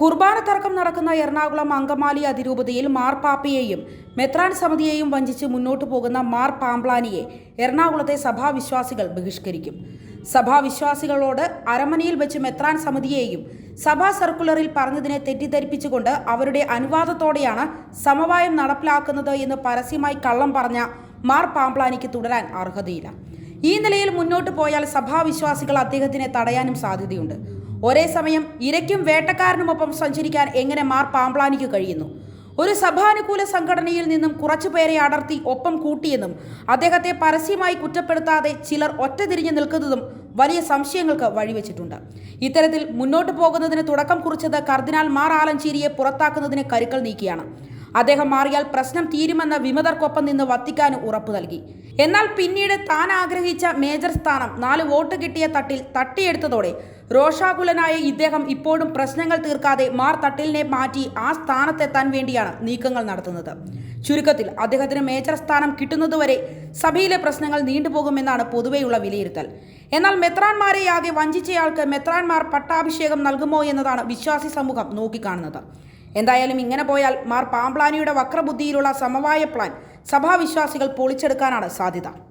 കുർബാന തർക്കം നടക്കുന്ന എറണാകുളം അങ്കമാലി അതിരൂപതയിൽ മാർ പാപ്പയെയും മെത്രാൻ സമിതിയെയും വഞ്ചിച്ച് മുന്നോട്ടു പോകുന്ന മാർ പാംപ്ലാനിയെ എറണാകുളത്തെ സഭാവിശ്വാസികൾ ബഹിഷ്കരിക്കും. സഭാവിശ്വാസികളോട് അരമനയിൽ വെച്ച് മെത്രാൻ സമിതിയെയും സഭാ സർക്കുലറിൽ പറഞ്ഞതിനെ തെറ്റിദ്ധരിപ്പിച്ചുകൊണ്ട് അവരുടെ അനുവാദത്തോടെയാണ് സമവായം നടപ്പിലാക്കുന്നത് എന്ന് പരസ്യമായി കള്ളം പറഞ്ഞ മാർ പാംപ്ലാനിക്ക് തുടരാൻ അർഹതയില്ല. ഈ നിലയിൽ മുന്നോട്ട് പോയാൽ സഭാവിശ്വാസികൾ അദ്ദേഹത്തിനെ തടയാനും സാധ്യതയുണ്ട്. ഒരേ സമയം ഇരയ്ക്കും വേട്ടക്കാരനുമൊപ്പം സഞ്ചരിക്കാൻ എങ്ങനെ മാർ പാംപ്ലാനിക്ക് കഴിയുന്നു? ഒരു സഭാനുകൂല സംഘടനയിൽ നിന്നും കുറച്ചുപേരെ അടർത്തി ഒപ്പം കൂട്ടിയെന്നും അദ്ദേഹത്തെ പരസ്യമായി കുറ്റപ്പെടുത്താതെ ചിലർ ഒറ്റതിരിഞ്ഞു നിൽക്കുന്നതും വലിയ സംശയങ്ങൾക്ക് വഴിവെച്ചിട്ടുണ്ട്. ഇത്തരത്തിൽ മുന്നോട്ട് പോകുന്നതിന് തുടക്കം കുറിച്ചത് കർദിനാൾ മാർ ആലഞ്ചേരിയെ പുറത്താക്കുന്നതിന് കരുക്കൾ നീക്കിയാണ്. അദ്ദേഹം മാറിയാൽ പ്രശ്നം തീരുമെന്ന വിമതർക്കൊപ്പം നിന്ന് വത്തിക്കാന് ഉറപ്പു നൽകി. എന്നാൽ പിന്നീട് താൻ ആഗ്രഹിച്ച മേജർ സ്ഥാനം 4 വോട്ട് കിട്ടിയ തട്ടിൽ തട്ടിയെടുത്തതോടെ രോഷാകുലനായ ഇദ്ദേഹം ഇപ്പോഴും പ്രശ്നങ്ങൾ തീർക്കാതെ മാർ തട്ടിലിനെ മാറ്റി ആ സ്ഥാനത്തെത്താൻ വേണ്ടിയാണ് നീക്കങ്ങൾ നടത്തുന്നത്. ചുരുക്കത്തിൽ അദ്ദേഹത്തിന് മേജർ സ്ഥാനം കിട്ടുന്നതുവരെ സഭയിലെ പ്രശ്നങ്ങൾ നീണ്ടുപോകുമെന്നാണ് പൊതുവെയുള്ള വിലയിരുത്തൽ. എന്നാൽ മെത്രാൻമാരെയാകെ വഞ്ചിച്ചയാൾക്ക് മെത്രാൻമാർ പട്ടാഭിഷേകം നൽകുമോ എന്നതാണ് വിശ്വാസി സമൂഹം നോക്കിക്കാണുന്നത്. എന്തായാലും ഇങ്ങനെ പോയാൽ മാർ പാംപ്ലാനിയുടെ വക്രബുദ്ധിയിലുള്ള സമവായ പ്ലാൻ സഭാവിശ്വാസികൾ പൊളിച്ചെടുക്കാനാണ് സാധ്യത.